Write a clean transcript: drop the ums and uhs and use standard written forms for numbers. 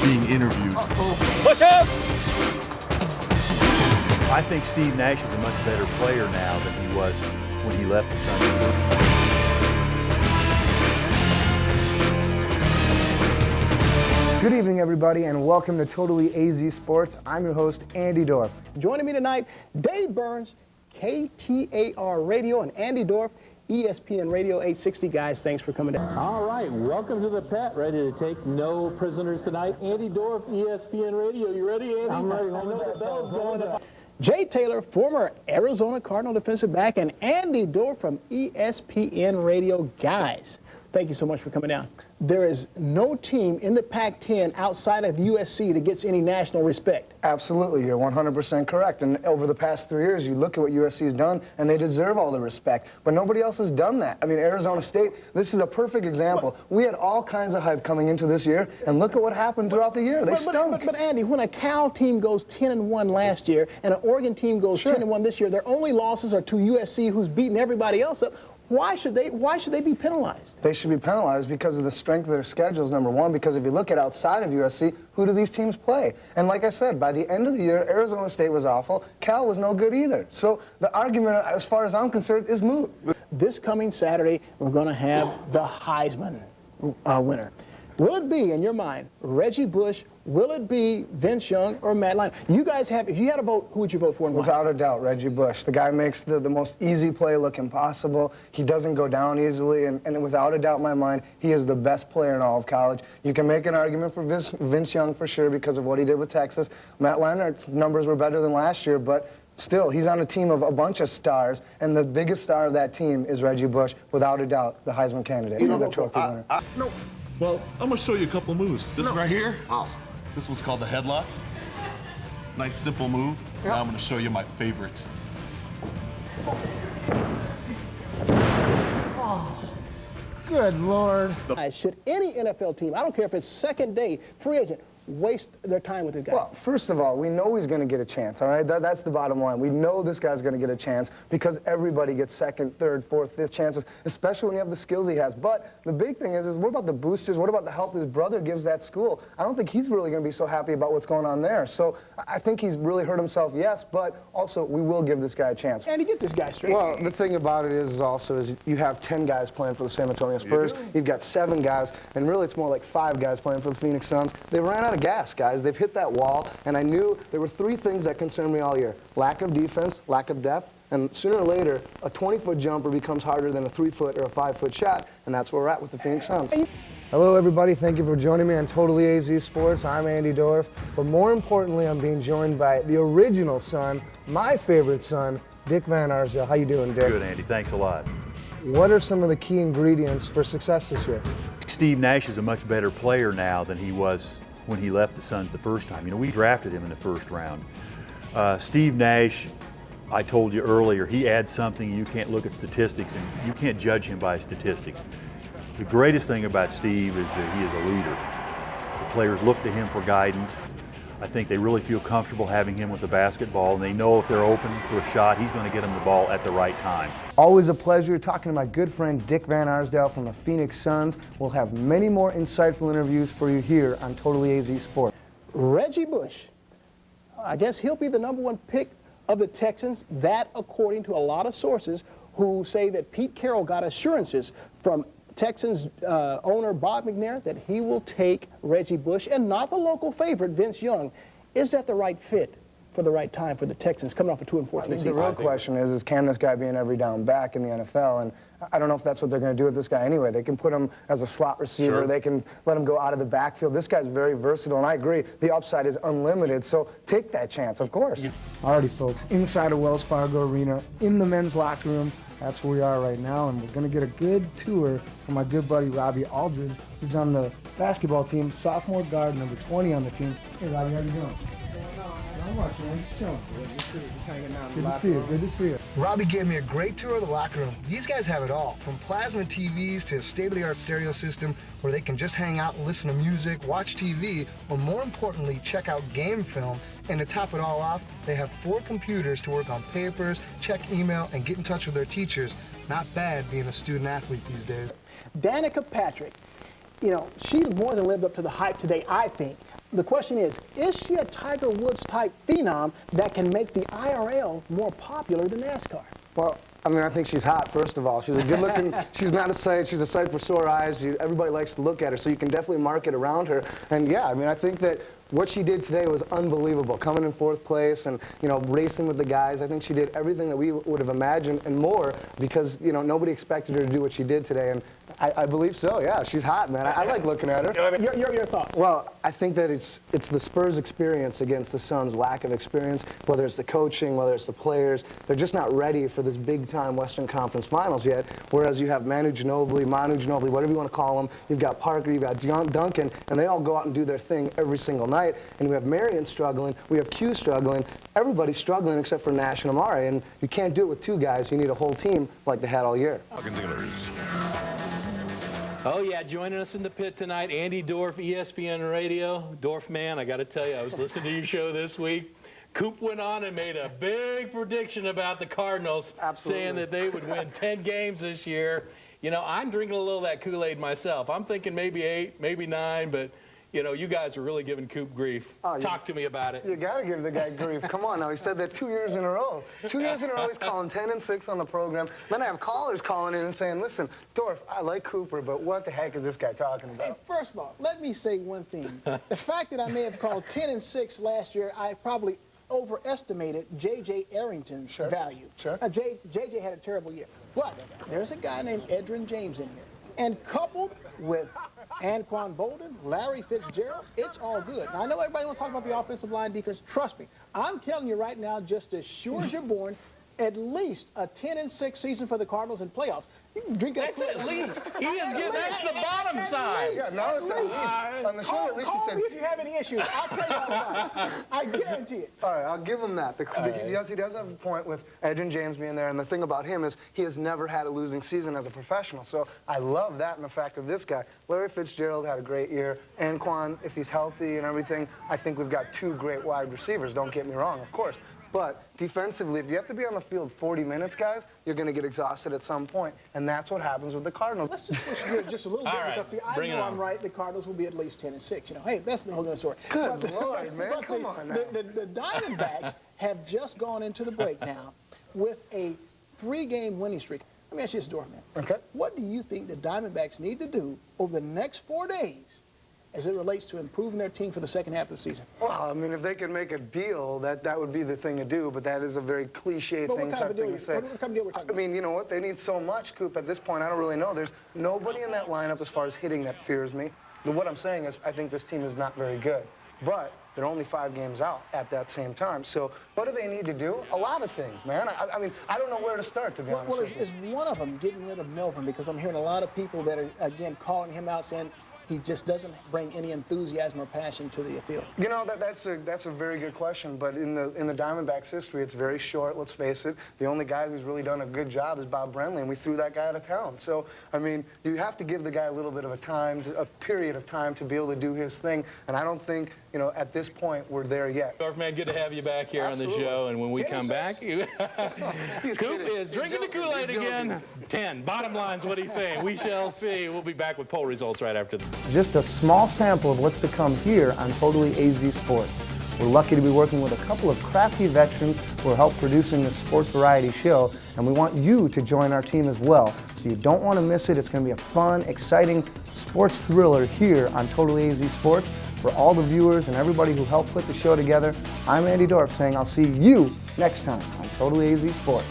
being interviewed. Push up! I think Steve Nash is a much better player now than he was when he left the Suns. Good evening, everybody, and welcome to Totally AZ Sports. I'm your host, Andy Dorf. Joining me tonight, Dave Burns, KTAR Radio, and Andy Dorf, ESPN Radio 860. Guys, thanks for coming down. All right, welcome to the Pet. Ready to take no prisoners tonight. Andy Dorf, ESPN Radio. You ready, Andy? I'm ready. I know the bell's going. Jay Taylor, former Arizona Cardinal defensive back, and Andy Dorf from ESPN Radio. Guys, thank you so much for coming down. There is no team in the Pac-10 outside of USC that gets any national respect. Absolutely, you're 100% correct. And over the past 3 years, you look at what USC's done, and they deserve all the respect. But nobody else has done that. I mean, Arizona State, this is a perfect example. We had all kinds of hype coming into this year, and look at what happened throughout the year. They stunk. But Andy, when a Cal team goes 10-1 last year, and an Oregon team goes 10-1 this year, their only losses are to USC, who's beaten everybody else up. Why should they be penalized? They should be penalized because of the strength of their schedules, number one, because if you look at outside of USC, who do these teams play? And like I said, by the end of the year, Arizona State was awful. Cal was no good either. So the argument, as far as I'm concerned, is moot. This coming Saturday, we're going to have the Heisman winner. Will it be, in your mind, Reggie Bush? Will it be Vince Young or Matt Leinart? You guys have, if you had a vote, who would you vote for and why? Without a doubt, Reggie Bush. The guy makes the most easy play look impossible. He doesn't go down easily, and without a doubt in my mind, he is the best player in all of college. You can make an argument for Vince Young for sure because of what he did with Texas. Matt Leinart's numbers were better than last year, but still, he's on a team of a bunch of stars, and the biggest star of that team is Reggie Bush, without a doubt, the Heisman candidate, the trophy winner. No. Well, I'm going to show you a couple moves. This right here, this one's called the headlock. Nice, simple move. Now I'm going to show you my favorite. Good Lord. Should any NFL team, I don't care if it's second day, free agent, waste their time with this guy? Well, first of all, we know he's going to get a chance, all right? That's the bottom line. We know this guy's going to get a chance because everybody gets second, third, fourth, fifth chances, especially when you have the skills he has. But the big thing is what about the boosters? What about the help his brother gives that school? I don't think he's really going to be so happy about what's going on there. So I think he's really hurt himself, yes, but also we will give this guy a chance. Andy, get this guy straight. Well, the thing about it is you have 10 guys playing for the San Antonio Spurs. You've got 7 guys, and really it's more like 5 guys playing for the Phoenix Suns. They ran out of gas, guys. They've hit that wall, and I knew there were 3 things that concerned me all year. Lack of defense, lack of depth, and sooner or later, a 20-foot jumper becomes harder than a 3-foot or a 5-foot shot, and that's where we're at with the Phoenix Suns. Hello, everybody. Thank you for joining me on Totally AZ Sports. I'm Andy Dorf, but more importantly, I'm being joined by the original son, my favorite son, Dick Van Arsdale. How you doing, Dick? Good, Andy. Thanks a lot. What are some of the key ingredients for success this year? Steve Nash is a much better player now than he was when he left the Suns the first time. You know, we drafted him in the first round. Steve Nash, I told you earlier, he adds something. You can't look at statistics, and you can't judge him by statistics. The greatest thing about Steve is that he is a leader. The players look to him for guidance. I think they really feel comfortable having him with the basketball, and they know if they're open for a shot, he's going to get them the ball at the right time. Always a pleasure talking to my good friend Dick Van Arsdale from the Phoenix Suns. We'll have many more insightful interviews for you here on Totally AZ Sports. Reggie Bush, I guess he'll be the #1 pick of the Texans. That, according to a lot of sources who say that Pete Carroll got assurances from Texans owner Bob McNair that he will take Reggie Bush and not the local favorite, Vince Young. Is that the right fit for the right time for the Texans coming off a 2-14 season? The real question is can this guy be an every down back in the NFL? And I don't know if that's what they're going to do with this guy anyway. They can put him as a slot receiver. Sure. They can let him go out of the backfield. This guy's very versatile, and I agree, the upside is unlimited, so take that chance, of course. Alrighty, folks, inside of Wells Fargo Arena, in the men's locker room, that's where we are right now, and we're going to get a good tour from my good buddy Robbie Aldridge, who's on the basketball team, sophomore guard, number 20 on the team. Hey, Robbie, how you doing? Not much, man. Just chilling. Good to see you. Good to see you. Robbie gave me a great tour of the locker room. These guys have it all, from plasma TVs to a state-of-the-art stereo system where they can just hang out and listen to music, watch TV, or more importantly, check out game film. And to top it all off, they have 4 computers to work on papers, check email, and get in touch with their teachers. Not bad being a student athlete these days. Danica Patrick, you know, she more than lived up to the hype today, I think. The question is she a Tiger Woods type phenom that can make the IRL more popular than NASCAR? Well, I mean, I think she's hot, first of all. She's a good-looking, she's not a sight, she's a sight for sore eyes. Everybody likes to look at her, so you can definitely market around her. And yeah, I mean, I think that what she did today was unbelievable, coming in 4th place and, you know, racing with the guys. I think she did everything that we would have imagined and more because, you know, nobody expected her to do what she did today. And I believe so, yeah. She's hot, man. I like looking at her. Your thoughts? Well, I think that it's the Spurs' experience against the Suns' lack of experience, whether it's the coaching, whether it's the players. They're just not ready for this big-time Western Conference Finals yet, whereas you have Manu Ginobili, whatever you want to call them. You've got Parker, you've got Duncan, and they all go out and do their thing every single night. And we have Marion struggling, we have Q struggling. Everybody's struggling except for Nash and Amari, and you can't do it with 2 guys. You need a whole team like they had all year. Oh, yeah, joining us in the pit tonight, Andy Dorf, ESPN Radio. Dorfman, I got to tell you, I was listening to your show this week. Coop went on and made a big prediction about the Cardinals, saying that they would win 10 games this year. You know, I'm drinking a little of that Kool-Aid myself. I'm thinking maybe 8, maybe 9, but you know, you guys are really giving Coop grief. Talk to me about it. You got to give the guy grief. Come on now. He said that 2 years in a row. 2 years in a row, he's calling 10 and 6 on the program. Then I have callers calling in and saying, listen, Dorf, I like Cooper, but what the heck is this guy talking about? Hey, first of all, let me say one thing. The fact that I may have called 10 and 6 last year, I probably overestimated J.J. Arrington's value. Sure. Now, J.J. had a terrible year. But there's a guy named Edgerrin James in here. And coupled with Anquan Bolden, Larry Fitzgerald, it's all good. Now, I know everybody wants to talk about the offensive line defense. Trust me, I'm telling you right now, just as sure as you're born, at least a 10 and 6 season for the Cardinals in playoffs. You can drink that. That's at least. He is good. That's the bottom side. Yeah, no, it's at least. On the show, at least you said. Call me if you have any issues. I'll tell you all about it. I guarantee it. All right, I'll give him that. Yes, he does have a point with Edgerrin James being there, and the thing about him is he has never had a losing season as a professional. So I love that and the fact of this guy. Larry Fitzgerald had a great year. Anquan, if he's healthy and everything, I think we've got 2 great wide receivers. Don't get me wrong, of course. But defensively, if you have to be on the field 40 minutes, guys, you're going to get exhausted at some point, and that's what happens with the Cardinals. Let's just switch gears just a little bit because see, I know I'm right. The Cardinals will be at least 10 and 6. You know, hey, that's the whole other story. Good Lord, man, come on now. The Diamondbacks have just gone into the break now with a 3-game winning streak. Let me ask you this, Dorfman. Okay. What do you think the Diamondbacks need to do over the next 4 days as it relates to improving their team for the second half of the season? Well, I mean, if they could make a deal, that would be the thing to do, but that is a very cliche thing type thing to say. What kind of deal we're talking about? I mean, you know what? They need so much, Coop, at this point, I don't really know. There's nobody in that lineup as far as hitting that fears me. But what I'm saying is I think this team is not very good. But they're only 5 games out at that same time. So what do they need to do? A lot of things, man. I mean, I don't know where to start, to be honest with you. Is one of them getting rid of Melvin? Because I'm hearing a lot of people that are, again, calling him out saying he just doesn't bring any enthusiasm or passion to the field. You know, that's a very good question, but in the Diamondbacks' history, it's very short, let's face it. The only guy who's really done a good job is Bob Brenly, and we threw that guy out of town. So, I mean, you have to give the guy a little bit of a period of time to be able to do his thing, and I don't think, you know, at this point, we're there yet. Dorfman, good to have you back here on the show, and when we come back, Coop is drinking the Kool-Aid again. 10. Bottom line's what he's saying. We shall see. We'll be back with poll results right after this. Just a small sample of what's to come here on Totally AZ Sports. We're lucky to be working with a couple of crafty veterans who will help producing this sports variety show, and we want you to join our team as well. So you don't want to miss it. It's going to be a fun, exciting sports thriller here on Totally AZ Sports. For all the viewers and everybody who helped put the show together, I'm Andy Dorf saying I'll see you next time on Totally AZ Sports.